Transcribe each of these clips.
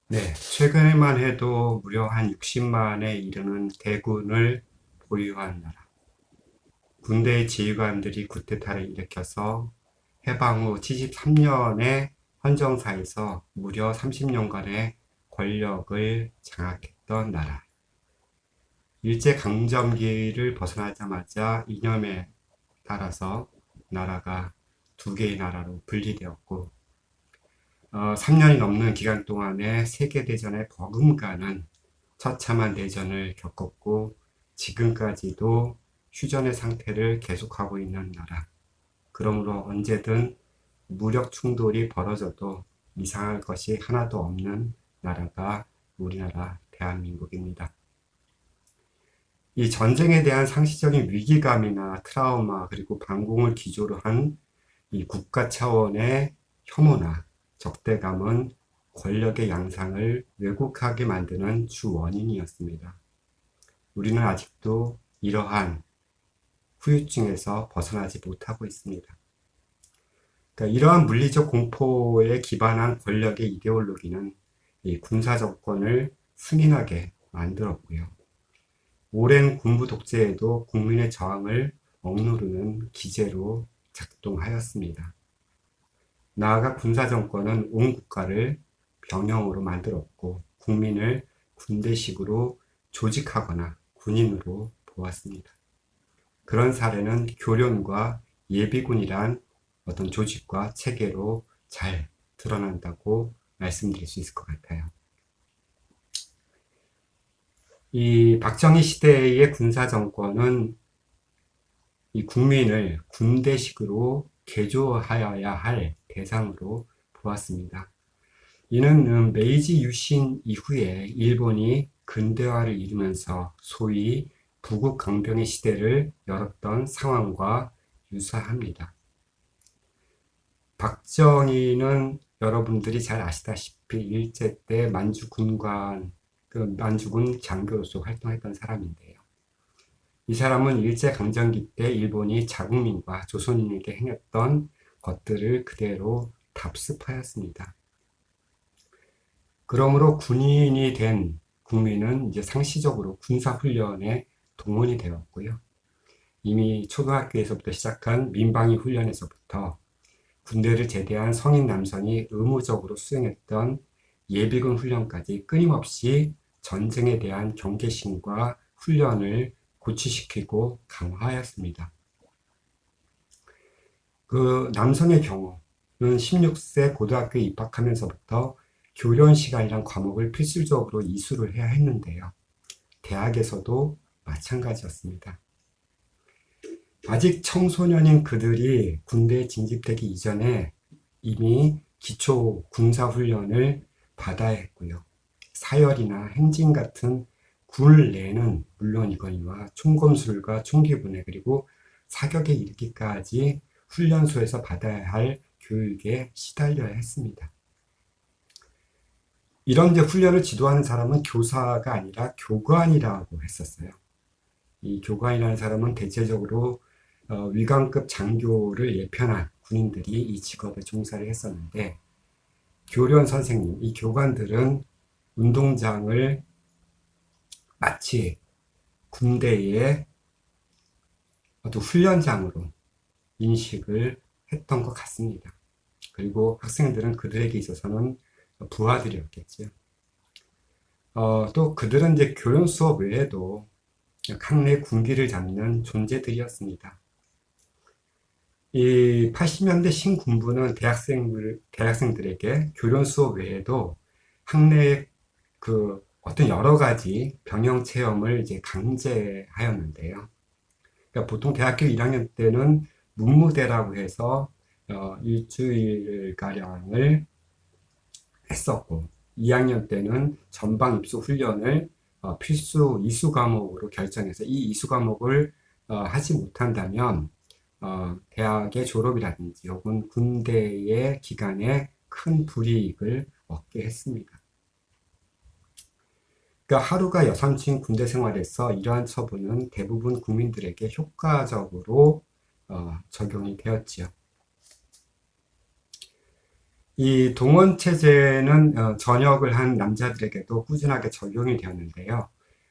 네, 최근에만 해도 무려 한 60만에 이르는 대군을 보유한 나라. 군대 지휘관들이 쿠데타를 일으켜서 해방 후 73년에 헌정사에서 무려 30년간의 권력을 장악했던 나라. 일제강점기를 벗어나자마자 이념에 따라서 나라가 두 개의 나라로 분리되었고, 3년이 넘는 기간 동안에 세계대전에 버금가는 처참한 내전을 겪었고, 지금까지도 휴전의 상태를 계속하고 있는 나라. 그러므로 언제든 무력 충돌이 벌어져도 이상할 것이 하나도 없는 나라가 우리나라 대한민국입니다. 이 전쟁에 대한 상시적인 위기감이나 트라우마 그리고 반공을 기조로 한 이 국가 차원의 혐오나 적대감은 권력의 양상을 왜곡하게 만드는 주 원인이었습니다. 우리는 아직도 이러한 후유증에서 벗어나지 못하고 있습니다. 그러니까 이러한 물리적 공포에 기반한 권력의 이데올로기는 이 군사 정권을 승인하게 만들었고요. 오랜 군부 독재에도 국민의 저항을 억누르는 기제로 작동하였습니다. 나아가 군사 정권은 온 국가를 병영으로 만들었고 국민을 군대식으로 조직하거나 군인으로 보았습니다. 그런 사례는 교련과 예비군이란 어떤 조직과 체계로 잘 드러난다고 말씀드릴 수 있을 것 같아요. 이 박정희 시대의 군사 정권은 이 국민을 군대식으로 개조하여야 할 대상으로 보았습니다. 이는 메이지 유신 이후에 일본이 근대화를 이루면서 소위 부국 강병의 시대를 열었던 상황과 유사합니다. 박정희는 여러분들이 잘 아시다시피 일제 때 만주군관, 만주군 장교로서 활동했던 사람인데요. 이 사람은 일제강점기 때 일본이 자국민과 조선인에게 행했던 것들을 그대로 답습하였습니다. 그러므로 군인이 된 국민은 이제 상시적으로 군사훈련에 동원이 되었고요. 이미 초등학교에서부터 시작한 민방위 훈련에서부터 군대를 제대한 성인 남성이 의무적으로 수행했던 예비군 훈련까지 끊임없이 전쟁에 대한 경계심과 훈련을 고취시키고 강화하였습니다. 그 남성의 경우는 16세 고등학교에 입학하면서부터 교련 시간이란 과목을 필수적으로 이수를 해야 했는데요. 대학에서도 마찬가지였습니다. 아직 청소년인 그들이 군대에 징집되기 이전에 이미 기초 군사훈련을 받아야 했고요. 사열이나 행진 같은 굴내는 물론이거니와 총검술과 총기분해 그리고 사격에 이르기까지 훈련소에서 받아야 할 교육에 시달려야 했습니다. 이런 이제 훈련을 지도하는 사람은 교사가 아니라 교관이라고 했었어요. 이 교관이라는 사람은 대체적으로 위관급 장교를 예편한 군인들이 이 직업에 종사를 했었는데 교련 선생님, 이 교관들은 운동장을 마치 군대의 어떤 훈련장으로 인식을 했던 것 같습니다. 그리고 학생들은 그들에게 있어서는 부하들이었겠죠. 또 그들은 이제 교련 수업 외에도 학내 군기를 잡는 존재들이었습니다. 이 80년대 신군부는 대학생들에게 교련 수업 외에도 학내 그 어떤 여러 가지 병영 체험을 이제 강제하였는데요. 그러니까 보통 대학교 1학년 때는 문무대라고 해서 일주일가량을 했었고 2학년 때는 전방 입소 훈련을 필수 이수 과목으로 결정해서 이 이수 과목을 하지 못한다면 대학의 졸업이라든지 혹은 군대의 기간에 큰 불이익을 얻게 했습니다. 그러니까 하루가 여삼친 군대 생활에서 이러한 처분은 대부분 국민들에게 효과적으로 적용이 되었지요. 이 동원 체제는 전역을 한 남자들에게도 꾸준하게 적용이 되었는데요.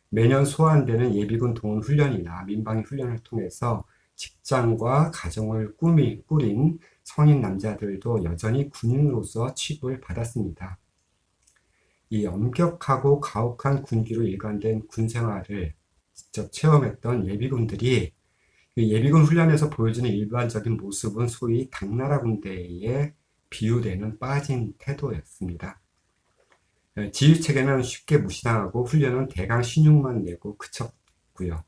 매년 소환되는 예비군 동원 훈련이나 민방위 훈련을 통해서 직장과 가정을 꾸린 성인 남자들도 여전히 군인으로서 취급을 받았습니다. 이 엄격하고 가혹한 군기로 일관된 군 생활을 직접 체험했던 예비군들이 예비군 훈련에서 보여주는 일반적인 모습은 소위 당나라 군대에 비유되는 빠진 태도였습니다. 지휘체계는 쉽게 무시당하고 훈련은 대강 신용만 내고 그쳤고요.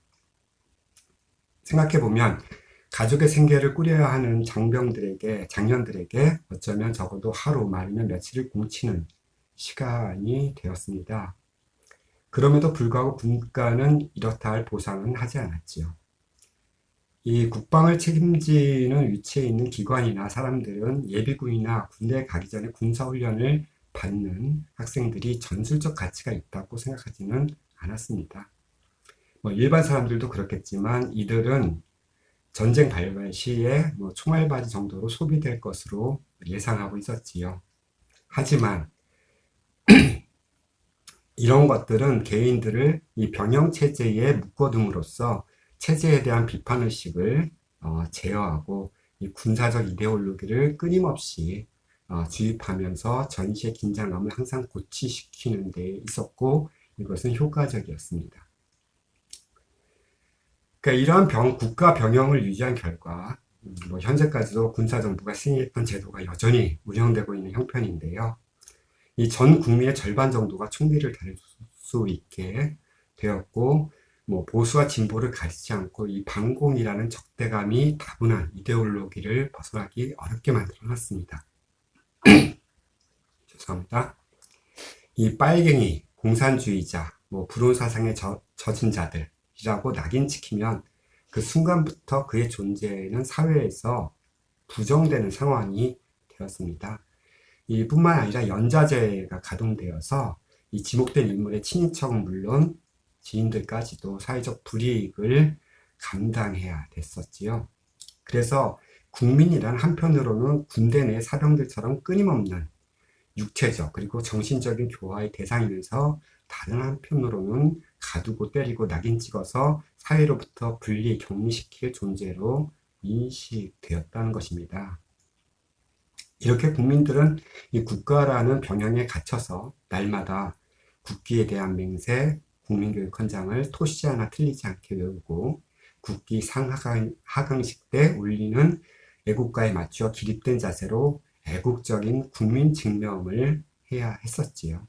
생각해보면 가족의 생계를 꾸려야 하는 장년들에게 어쩌면 적어도 하루 말이면 며칠을 공치는 시간이 되었습니다. 그럼에도 불구하고 군가는 이렇다 할 보상은 하지 않았지요. 이 국방을 책임지는 위치에 있는 기관이나 사람들은 예비군이나 군대에 가기 전에 군사훈련을 받는 학생들이 전술적 가치가 있다고 생각하지는 않았습니다. 일반 사람들도 그렇겠지만 이들은 전쟁 발발 시에 총알바지 정도로 소비될 것으로 예상하고 있었지요. 하지만 이런 것들은 개인들을 이 병영체제에 묶어둠으로써 체제에 대한 비판의식을 제어하고 이 군사적 이데올로기를 끊임없이 주입하면서 전시의 긴장감을 항상 고취시키는 데 있었고 이것은 효과적이었습니다. 그러니까 이러한 국가 병영을 유지한 결과 현재까지도 군사정부가 승인했던 제도가 여전히 운영되고 있는 형편인데요. 이 전 국민의 절반 정도가 총기를 다룰 수 있게 되었고 보수와 진보를 가리지 않고 이 반공이라는 적대감이 다분한 이데올로기를 벗어나기 어렵게 만들어놨습니다. 죄송합니다. 이 빨갱이, 공산주의자, 불온사상에 젖은 자들이라고 낙인찍히면 그 순간부터 그의 존재는 사회에서 부정되는 상황이 되었습니다. 이뿐만 아니라 연좌제가 가동되어서 이 지목된 인물의 친인척은 물론 지인들까지도 사회적 불이익을 감당해야 됐었지요. 그래서 국민이란 한편으로는 군대 내 사병들처럼 끊임없는 육체적 그리고 정신적인 교화의 대상이면서 다른 한편으로는 가두고 때리고 낙인 찍어서 사회로부터 분리 격리시킬 존재로 인식되었다는 것입니다. 이렇게 국민들은 이 국가라는 병영에 갇혀서 날마다 국기에 대한 맹세, 국민교육 헌장을 토시 하나 틀리지 않게 외우고 국기 상하강식 때 울리는 애국가에 맞추어 기립된 자세로 애국적인 국민 증명을 해야 했었지요.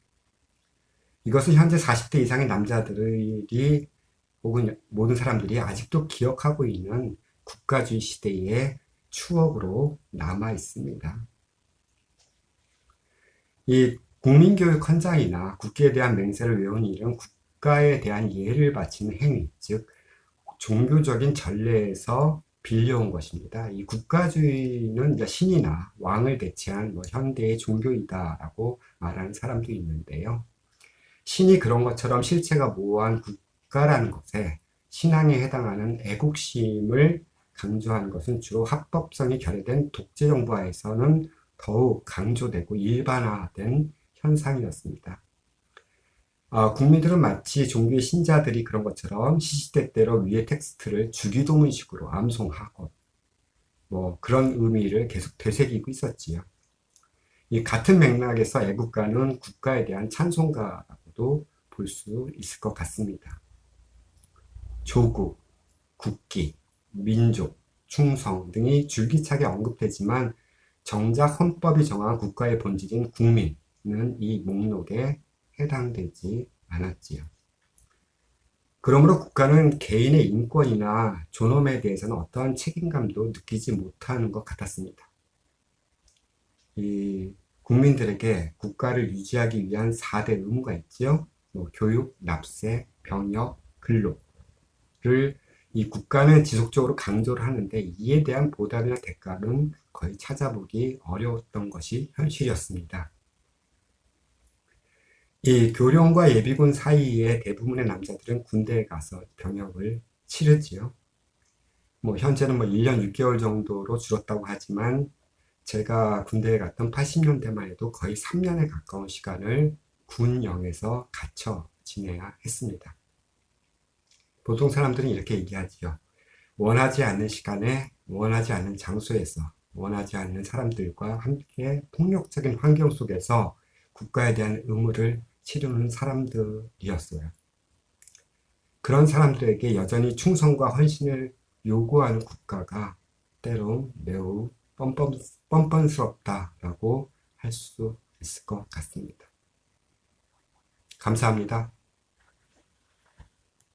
이것은 현재 40대 이상의 남자들이 혹은 모든 사람들이 아직도 기억하고 있는 국가주의 시대의 추억으로 남아 있습니다. 이 국민교육 헌장이나 국기에 대한 맹세를 외우는 일은 국가에 대한 예를 바치는 행위, 즉 종교적인 전례에서 빌려온 것입니다. 이 국가주의는 신이나 왕을 대체한 현대의 종교이다라고 말하는 사람도 있는데요. 신이 그런 것처럼 실체가 모호한 국가라는 것에 신앙에 해당하는 애국심을 강조하는 것은 주로 합법성이 결여된 독재정부하에서는 더욱 강조되고 일반화된 현상이었습니다. 국민들은 마치 종교의 신자들이 그런 것처럼 시시때때로 위의 텍스트를 주기도문식으로 암송하고 그런 의미를 계속 되새기고 있었지요. 이 같은 맥락에서 애국가는 국가에 대한 찬송가라고도 볼 수 있을 것 같습니다. 조국, 국기, 민족, 충성 등이 줄기차게 언급되지만 정작 헌법이 정한 국가의 본질인 국민은 이 목록에 해당되지 않았지요. 그러므로 국가는 개인의 인권이나 존엄에 대해서는 어떠한 책임감도 느끼지 못하는 것 같았습니다. 이 국민들에게 국가를 유지하기 위한 4대 의무가 있지요. 교육, 납세, 병역, 근로를 이 국가는 지속적으로 강조를 하는데 이에 대한 보답이나 대가는 거의 찾아보기 어려웠던 것이 현실이었습니다. 이 교령과 예비군 사이에 대부분의 남자들은 군대에 가서 병역을 치르지요. 현재는 1년 6개월 정도로 줄었다고 하지만 제가 군대에 갔던 80년대만 해도 거의 3년에 가까운 시간을 군영에서 갇혀 지내야 했습니다. 보통 사람들은 이렇게 얘기하지요. 원하지 않는 시간에, 원하지 않는 장소에서, 원하지 않는 사람들과 함께 폭력적인 환경 속에서 국가에 대한 의무를 치르는 사람들이었어요. 그런 사람들에게 여전히 충성과 헌신을 요구하는 국가가 때론 매우 뻔뻔스럽다라고 할 수 있을 것 같습니다. 감사합니다.